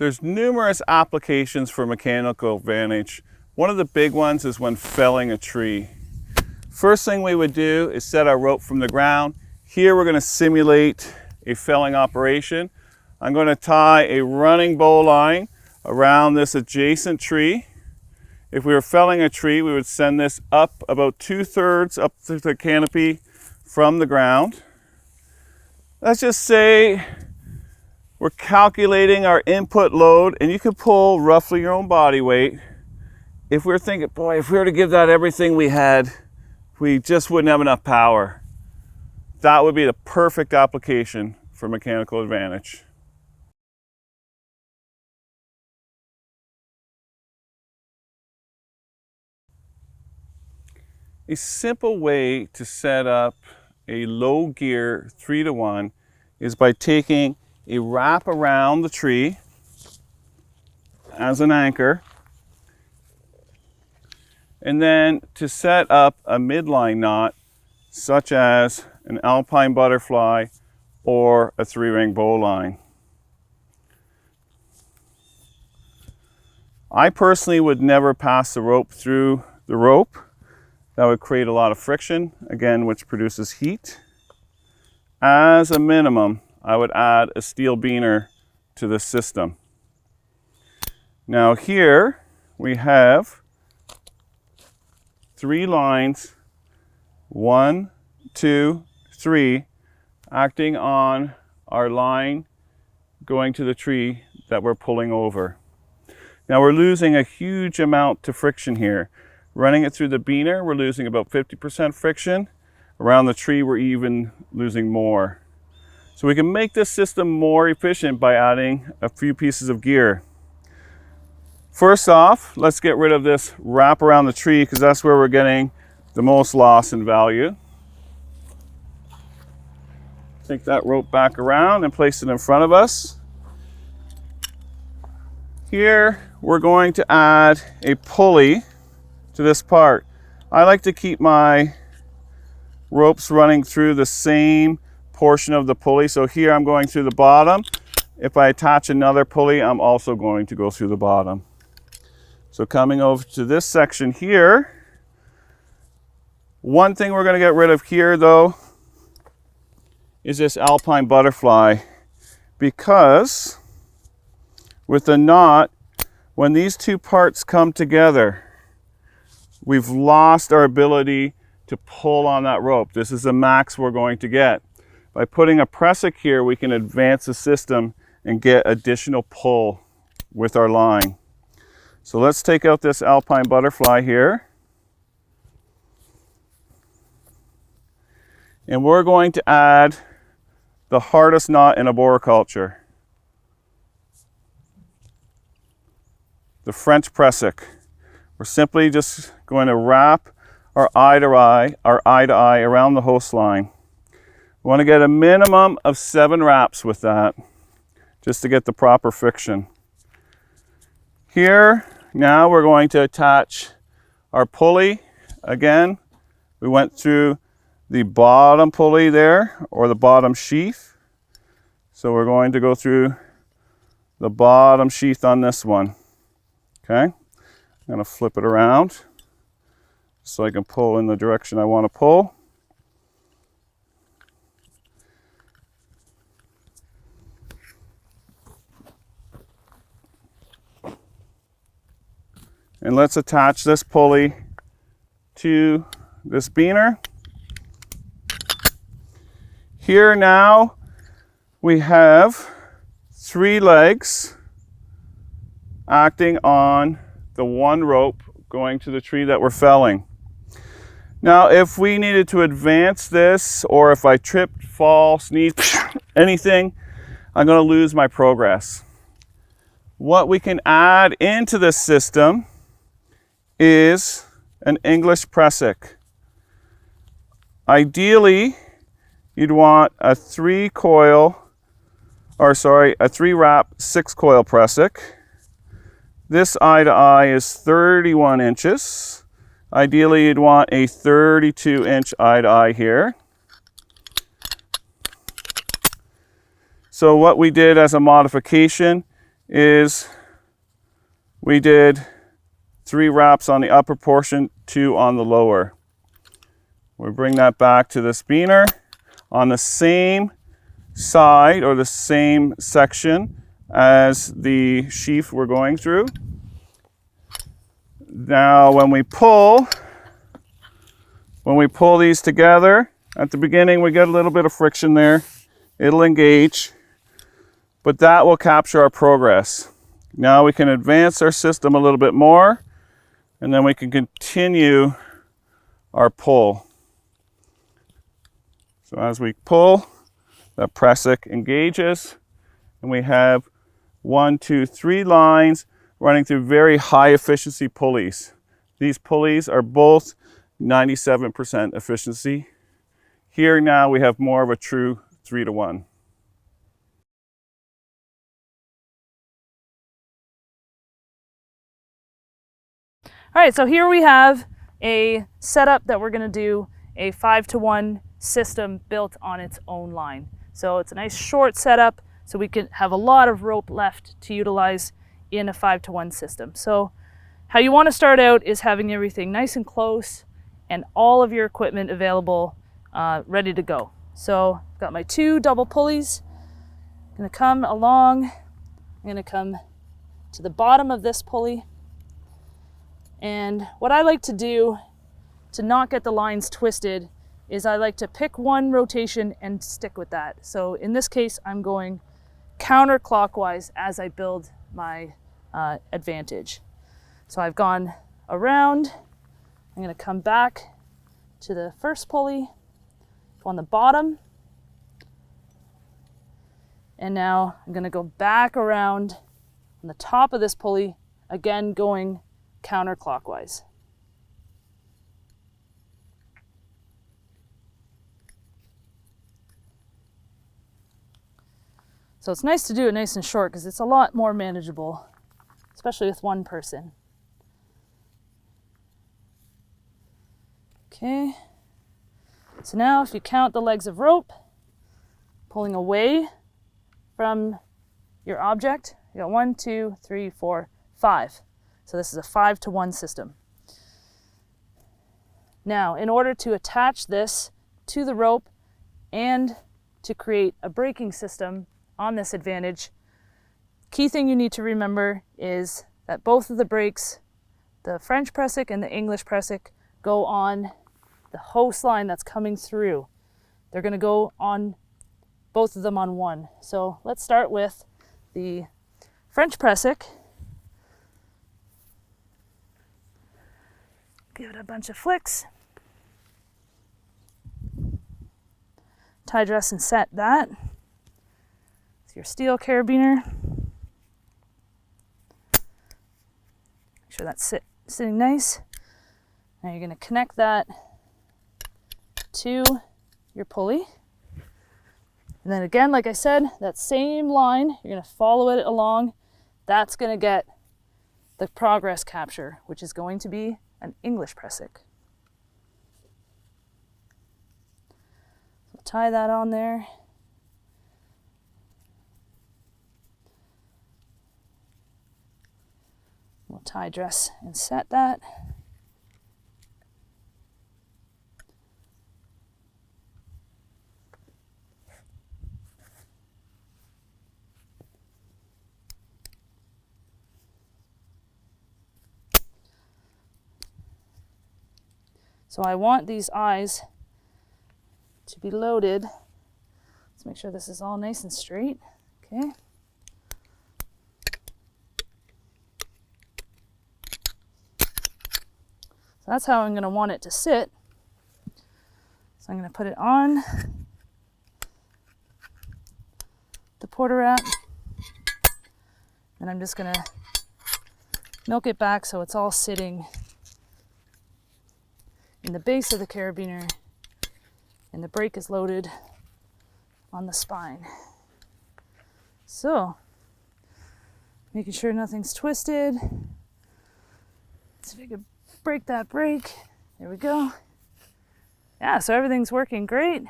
There's numerous applications for mechanical advantage. One of the big ones is when felling a tree. First thing we would do is set our rope from the ground. Here we're going to simulate a felling operation. I'm going to tie a running bowline around this adjacent tree. If we were felling a tree, we would send this up about 2/3 up to the canopy from the ground. Let's just say we're calculating our input load, and you can pull roughly your own body weight. If we were thinking, boy, if we were to give that everything we had, we just wouldn't have enough power. That would be the perfect application for mechanical advantage. A simple way to set up a low gear 3-to-1 is by taking a wrap around the tree as an anchor, and then to set up a midline knot such as an alpine butterfly or a 3-ring bowline. I personally would never pass the rope through the rope. That would create a lot of friction, again, which produces heat. As a minimum, I would add a steel beaner to the system. Now here we have 3 lines, 1, 2, 3, acting on our line going to the tree that we're pulling over. Now we're losing a huge amount to friction here. Running it through the beaner, we're losing about 50% friction. Around the tree, we're even losing more. So we can make this system more efficient by adding a few pieces of gear. First off, let's get rid of this wrap around the tree because that's where we're getting the most loss in value. Take that rope back around and place it in front of us. Here, we're going to add a pulley to this part. I like to keep my ropes running through the same portion of the pulley. So here I'm going through the bottom. If I attach another pulley, I'm also going to go through the bottom. So coming over to this section here, one thing we're going to get rid of here though is this alpine butterfly, because with the knot, when these two parts come together, we've lost our ability to pull on that rope. This is the max we're going to get. By putting a pressic here, we can advance the system and get additional pull with our line. So let's take out this alpine butterfly here. And we're going to add the hardest knot in arboriculture, the French pressic. We're simply just going to wrap our eye to eye around the host line. We want to get a minimum of 7 wraps with that, just to get the proper friction. Here, now we're going to attach our pulley. Again, we went through the bottom pulley there, or the bottom sheath. So we're going to go through the bottom sheath on this one. Okay? I'm going to flip it around so I can pull in the direction I want to pull. And let's attach this pulley to this beaner. Here now we have 3 legs acting on the one rope going to the tree that we're felling. Now, if we needed to advance this, or if I tripped, fall, sneeze, anything, I'm going to lose my progress. What we can add into this system is an English pressic. Ideally, you'd want a 3-wrap, 6-coil pressic. This eye to eye is 31 inches. Ideally, you'd want a 32-inch eye to eye here. So what we did as a modification is we did 3 wraps on the upper portion, 2 on the lower. We bring that back to the spinner on the same side or the same section as the sheath we're going through. Now when we pull these together, at the beginning we get a little bit of friction there. It'll engage, but that will capture our progress. Now we can advance our system a little bit more, and then we can continue our pull. So as we pull, the pressic engages, and we have 1, 2, 3 lines running through very high efficiency pulleys. These pulleys are both 97% efficiency. Here now we have more of a true 3-to-1. All right, so here we have a setup that we're going to do a 5-to-1 system built on its own line. So it's a nice short setup, so we can have a lot of rope left to utilize in a 5-to-1 system. So how you want to start out is having everything nice and close and all of your equipment available, ready to go. So I've got my 2 double pulleys. I'm going to come along. I'm going to come to the bottom of this pulley. And what I like to do to not get the lines twisted is I like to pick one rotation and stick with that. So in this case, I'm going counterclockwise as I build my advantage. So I've gone around. I'm going to come back to the first pulley, go on the bottom, and now I'm going to go back around on the top of this pulley, again going counterclockwise. So it's nice to do it nice and short because it's a lot more manageable, especially with one person. Okay, so now if you count the legs of rope, pulling away from your object, you got 1, 2, 3, 4, 5. So this is a 5-to-1 system. Now, in order to attach this to the rope and to create a braking system on this advantage, key thing you need to remember is that both of the brakes, the French pressic and the English pressic, go on the hose line that's coming through. They're going to go on both of them on one. So let's start with the French pressic. Give it a bunch of flicks. Tie dress and set that. It's your steel carabiner. Make sure that's sitting nice. Now you're going to connect that to your pulley. And then again, like I said, that same line, you're going to follow it along. That's going to get the progress capture, which is going to be an English pressic. So tie that on there. We'll tie dress and set that. So I want these eyes to be loaded. Let's make sure this is all nice and straight. Okay. So that's how I'm going to want it to sit. So I'm going to put it on the porter wrap, and I'm just going to milk it back so it's all sitting in the base of the carabiner, and the brake is loaded on the spine. So, making sure nothing's twisted. See if I could break that brake. There we go. Yeah, so everything's working great.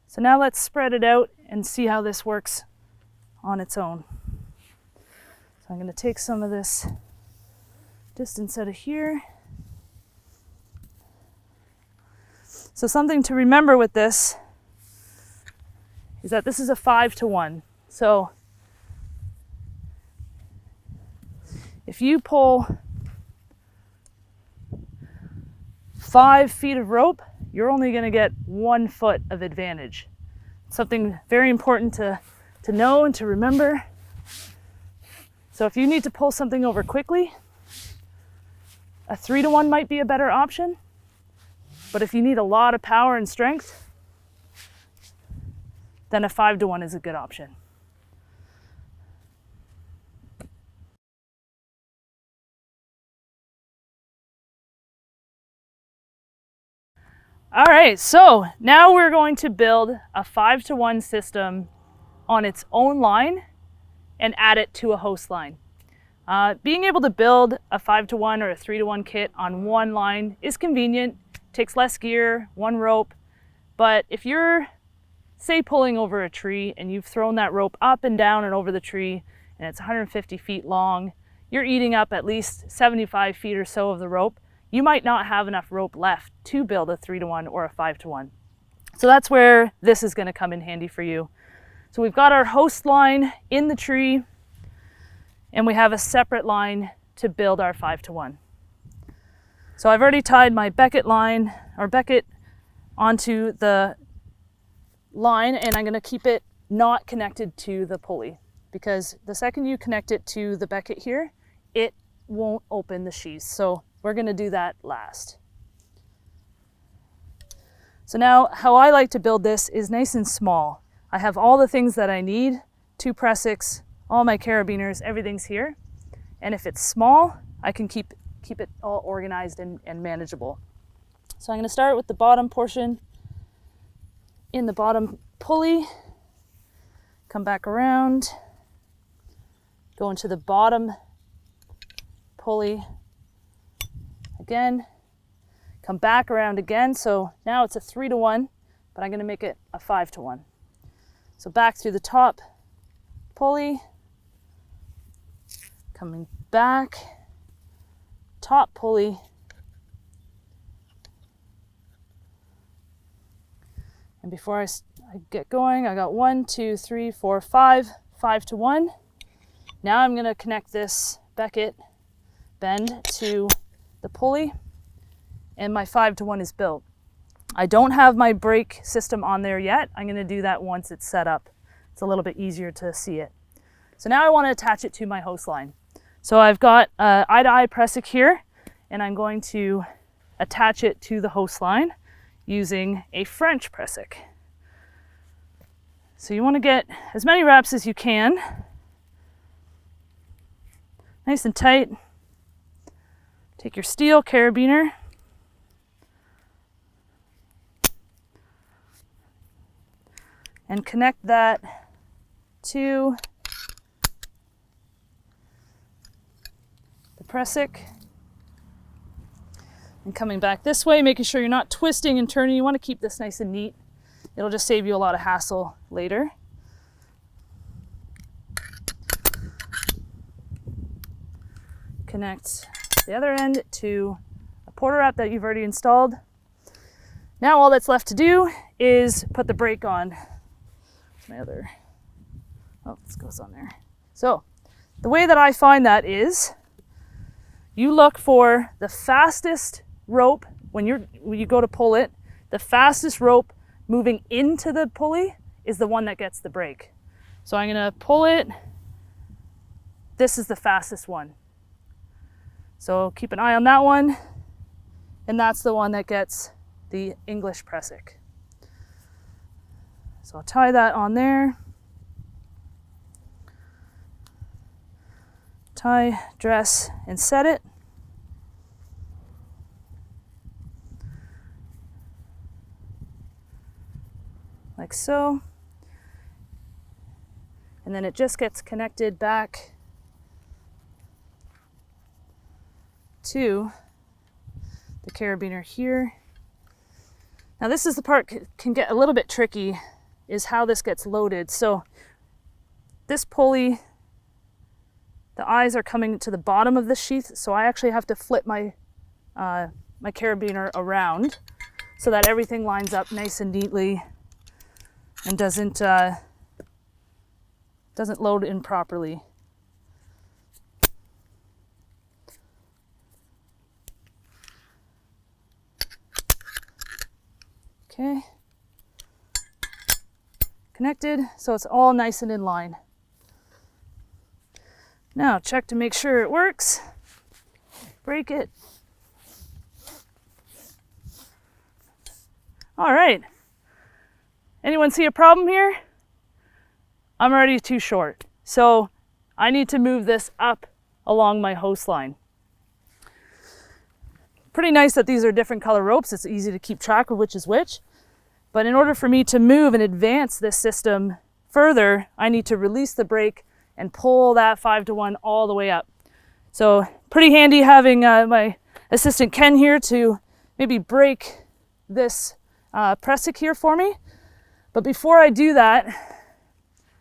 So now let's spread it out and see how this works on its own. So I'm going to take some of this distance out of here. So something to remember with this is that this is a 5-to-1. So if you pull 5 feet of rope, you're only going to get 1 foot of advantage. Something very important to know and to remember. So if you need to pull something over quickly, a 3-to-1 might be a better option. But if you need a lot of power and strength, then a 5-to-1 is a good option. All right, so now we're going to build a 5-to-1 system on its own line and add it to a host line. Being able to build a 5-to-1 or a 3-to-1 kit on one line is convenient, takes less gear, one rope, but if you're, say, pulling over a tree and you've thrown that rope up and down and over the tree and it's 150 feet long, you're eating up at least 75 feet or so of the rope. You might not have enough rope left to build a 3-to-1 or a 5-to-1. So that's where this is going to come in handy for you. So we've got our host line in the tree, and we have a separate line to build our 5-to-1. So I've already tied my becket line, or becket, onto the line, and I'm going to keep it not connected to the pulley, because the second you connect it to the becket here, it won't open the sheath. So we're going to do that last. So now how I like to build this is nice and small. I have all the things that I need, 2 pressix, all my carabiners, everything's here. And if it's small, I can keep it all organized and manageable. So I'm going to start with the bottom portion in the bottom pulley, come back around, go into the bottom pulley again, come back around again. So now it's a 3-to-1, but I'm going to make it a 5-to-1. So back through the top pulley, coming back, top pulley, and before I get going, I got 1, 2, 3, 4, 5, 5-to-1. Now I'm going to connect this becket bend to the pulley, and my 5-to-1 is built. I don't have my brake system on there yet. I'm going to do that once it's set up. It's a little bit easier to see it. So now I want to attach it to my host line. So I've got eye-to-eye pressic here, and I'm going to attach it to the host line using a French pressic. So you want to get as many wraps as you can, nice and tight. Take your steel carabiner, and connect that to the pressic. And coming back this way, making sure you're not twisting and turning. You want to keep this nice and neat. It'll just save you a lot of hassle later. Connect the other end to a porter wrap that you've already installed. Now all that's left to do is put the brake on. Where's my other? Oh, this goes on there. So the way that I find that is you look for the fastest rope when you go to pull it. The fastest rope moving into the pulley is the one that gets the brake. So I'm going to pull it. This is the fastest one. So keep an eye on that one, and that's the one that gets the English pressic. So I'll tie that on there. Tie, dress, and set it. Like so. And then it just gets connected back to the carabiner here. Now this is the part can get a little bit tricky, is how this gets loaded. So this pulley the eyes are coming to the bottom of the sheath, so I actually have to flip my my carabiner around so that everything lines up nice and neatly and doesn't load in properly. Okay. Connected, so it's all nice and in line. Now check to make sure it works. Break it. All right. Anyone see a problem here? I'm already too short, so I need to move this up along my host line. Pretty nice that these are different color ropes. It's easy to keep track of which is which. But in order for me to move and advance this system further, I need to release the brake and pull that 5-to-1 all the way up. So pretty handy having my assistant Ken here to maybe break this pressic here for me. But before I do that,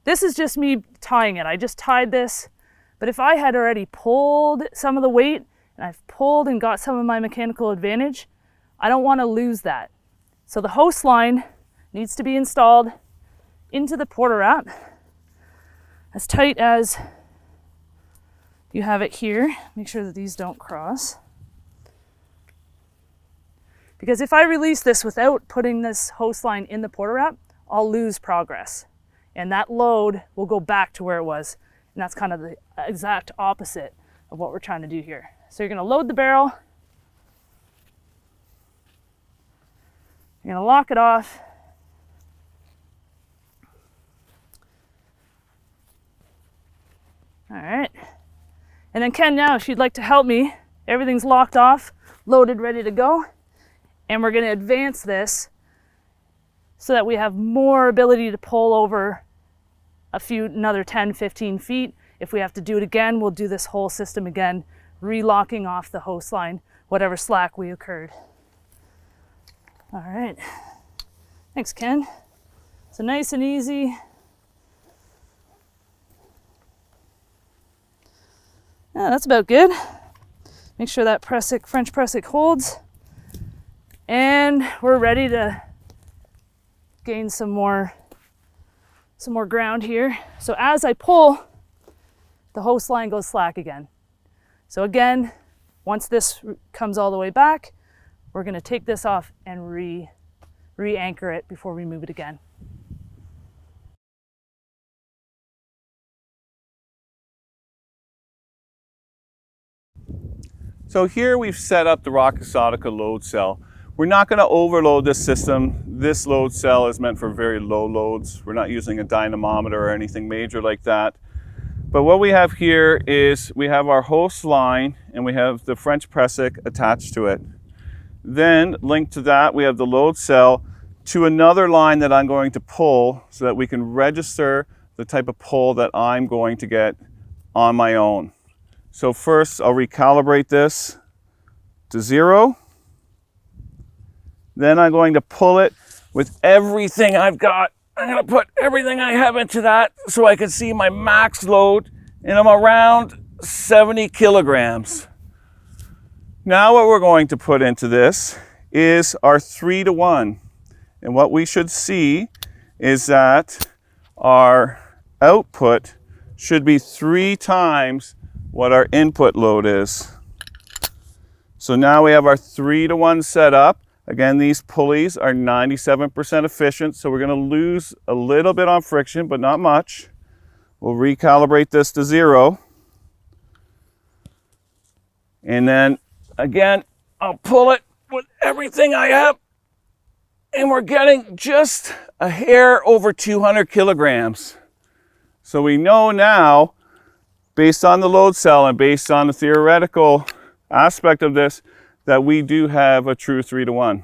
this is just me tying it. I just tied this. But if I had already pulled some of the weight and I've pulled and got some of my mechanical advantage, I don't want to lose that. So the host line needs to be installed into the porter wrap as tight as you have it here. Make sure that these don't cross. Because if I release this without putting this host line in the porter wrap, I'll lose progress. And that load will go back to where it was. And that's kind of the exact opposite of what we're trying to do here. So you're going to load the barrel. You're going to lock it off. All right. And then Ken, now, if you'd like to help me, everything's locked off, loaded, ready to go. And we're going to advance this so that we have more ability to pull over another 10, 15 feet. If we have to do it again, we'll do this whole system again, relocking off the host line, whatever slack we occurred. All right, thanks Ken. So nice and easy. Yeah, that's about good. Make sure that French pressic holds. And we're ready to gain some more ground here. So as I pull, the host line goes slack again. So again, once this comes all the way back, we're going to take this off and re-anchor it before we move it again. So here we've set up the Rock Exotica load cell. We're not going to overload this system. This load cell is meant for very low loads. We're not using a dynamometer or anything major like that. But what we have here is we have our host line and we have the French pressic attached to it. Then linked to that, we have the load cell to another line that I'm going to pull so that we can register the type of pull that I'm going to get on my own. So first I'll recalibrate this to 0. Then I'm going to pull it with everything I've got. I'm going to put everything I have into that so I can see my max load, and I'm around 70 kilograms. Now what we're going to put into this is our 3-to-1. And what we should see is that our output should be 3 times what our input load is. So now we have our 3-to-1 set up. Again, these pulleys are 97% efficient, so we're going to lose a little bit on friction, but not much. We'll recalibrate this to 0. And then again, I'll pull it with everything I have, and we're getting just a hair over 200 kilograms. So we know now, based on the load cell and based on the theoretical aspect of this, that we do have a true 3-to-1.